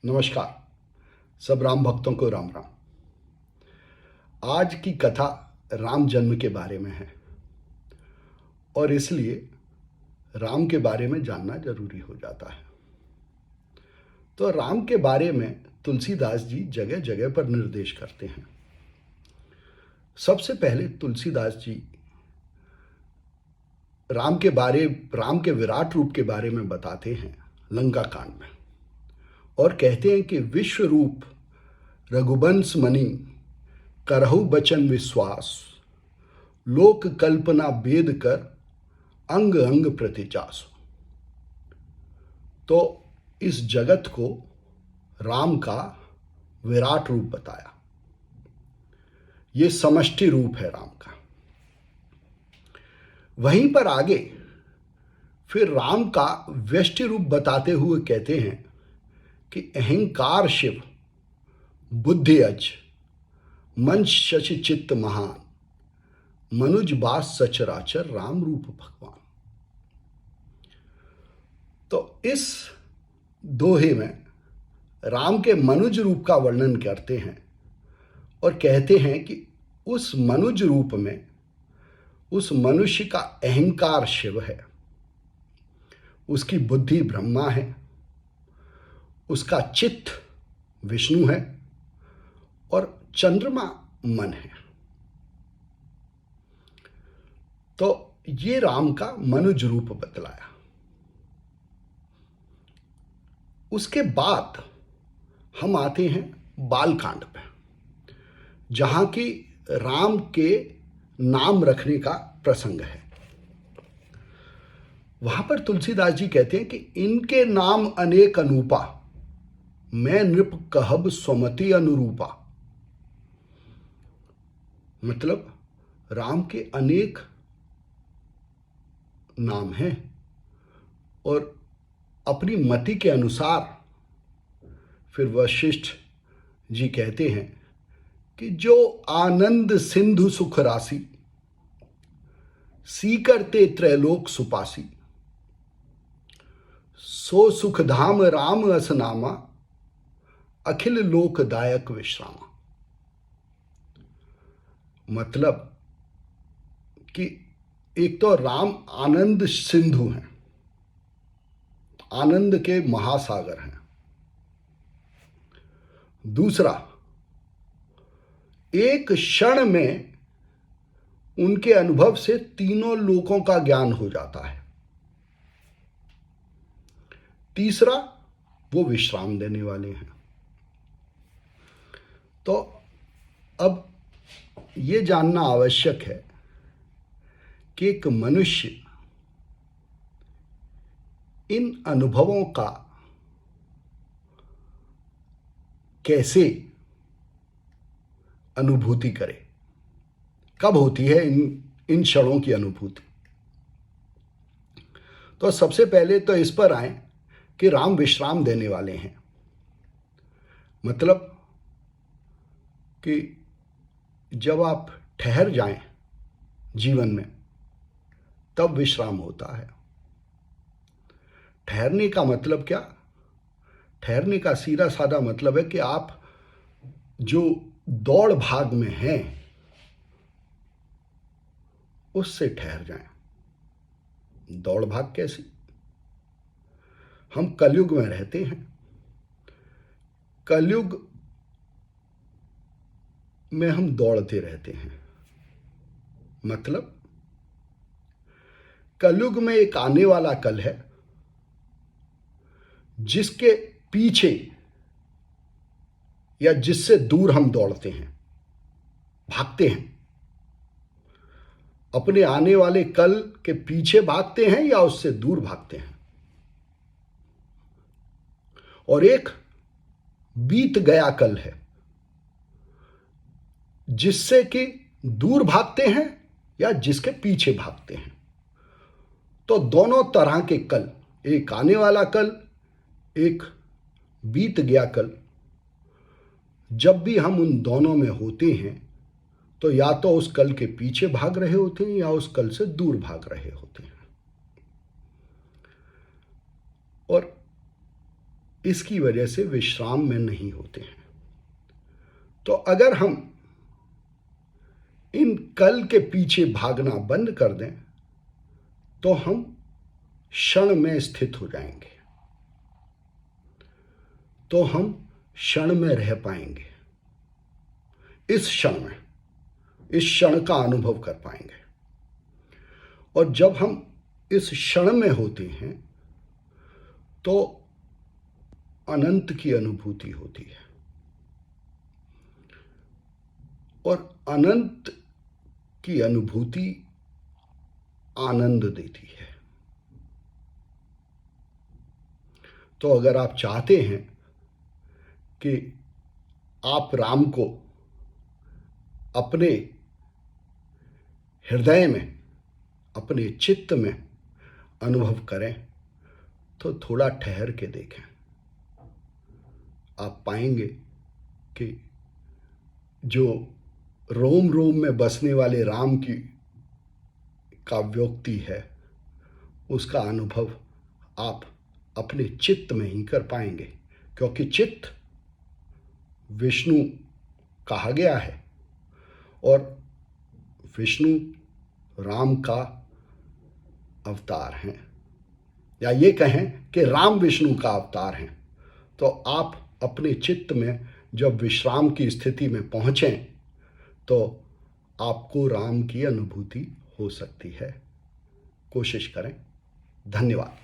नमस्कार। सब राम भक्तों को राम राम। आज की कथा राम जन्म के बारे में है और इसलिए राम के बारे में जानना जरूरी हो जाता है। तो राम के बारे में तुलसीदास जी जगह जगह पर निर्देश करते हैं। सबसे पहले तुलसीदास जी राम के विराट रूप के बारे में बताते हैं लंका कांड में, और कहते हैं कि विश्व रूप रघुवंश मणि करहु बचन विश्वास, लोक कल्पना वेद कर अंग अंग प्रतिचास। तो इस जगत को राम का विराट रूप बताया। ये समष्टि रूप है राम का। वहीं पर आगे फिर राम का व्यष्टि रूप बताते हुए कहते हैं कि अहंकार शिव, बुद्धि अज, मन शशि चित्त महान, मनुज बास सचराचर राम रूप भगवान। तो इस दोहे में राम के मनुज रूप का वर्णन करते हैं और कहते हैं कि उस मनुज रूप में उस मनुष्य का अहंकार शिव है, उसकी बुद्धि ब्रह्मा है, उसका चित्त विष्णु है और चंद्रमा मन है। तो ये राम का मनुज रूप बतलाया। उसके बाद हम आते हैं बालकांड पे, जहां की राम के नाम रखने का प्रसंग है। वहां पर तुलसीदास जी कहते हैं कि इनके नाम अनेक अनूपा, मैं नृप कहब स्वमति अनुरूपा। मतलब राम के अनेक नाम हैं और अपनी मति के अनुसार फिर वशिष्ठ जी कहते हैं कि जो आनंद सिंधु सुख राशि, सीकरते त्रैलोक सुपासी, सो सुख धाम राम असनामा, अखिल लोकदायक विश्रामा। मतलब कि एक तो राम आनंद सिंधु हैं, आनंद के महासागर हैं। दूसरा, एक क्षण में उनके अनुभव से तीनों लोकों का ज्ञान हो जाता है। तीसरा, वो विश्राम देने वाले हैं। तो अब ये जानना आवश्यक है कि एक मनुष्य इन अनुभवों का कैसे अनुभूति करे, कब होती है इन क्षणों की अनुभूति। तो सबसे पहले तो इस पर आए कि राम विश्राम देने वाले हैं। मतलब कि जब आप ठहर जाएं जीवन में, तब विश्राम होता है। ठहरने का मतलब क्या? ठहरने का सीधा साधा मतलब है कि आप जो दौड़ भाग में हैं उससे ठहर जाएं। दौड़ भाग कैसी? हम कलयुग में रहते हैं। कलयुग में हम दौड़ते रहते हैं। मतलब कलयुग में एक आने वाला कल है जिसके पीछे या जिससे दूर हम दौड़ते हैं, भागते हैं। अपने आने वाले कल के पीछे भागते हैं या उससे दूर भागते हैं। और एक बीत गया कल है जिससे कि दूर भागते हैं या जिसके पीछे भागते हैं। तो दोनों तरह के कल, एक आने वाला कल, एक बीत गया कल, जब भी हम उन दोनों में होते हैं तो या तो उस कल के पीछे भाग रहे होते हैं या उस कल से दूर भाग रहे होते हैं। और इसकी वजह से विश्राम में नहीं होते हैं। तो अगर हम इन कल के पीछे भागना बंद कर दें तो हम क्षण में स्थित हो जाएंगे, तो हम क्षण में रह पाएंगे, इस क्षण का अनुभव कर पाएंगे। और जब हम इस क्षण में होते हैं तो अनंत की अनुभूति होती है, और अनंत की अनुभूति आनंद देती है। तो अगर आप चाहते हैं कि आप राम को अपने हृदय में, अपने चित्त में अनुभव करें तो थोड़ा ठहर के देखें। आप पाएंगे कि जो रोम रोम में बसने वाले राम की काव्योक्ति है, उसका अनुभव आप अपने चित्त में ही कर पाएंगे, क्योंकि चित्त विष्णु कहा गया है और विष्णु राम का अवतार हैं, या ये कहें कि राम विष्णु का अवतार हैं। तो आप अपने चित्त में जब विश्राम की स्थिति में पहुँचें तो आपको राम की अनुभूति हो सकती है। कोशिश करें। धन्यवाद।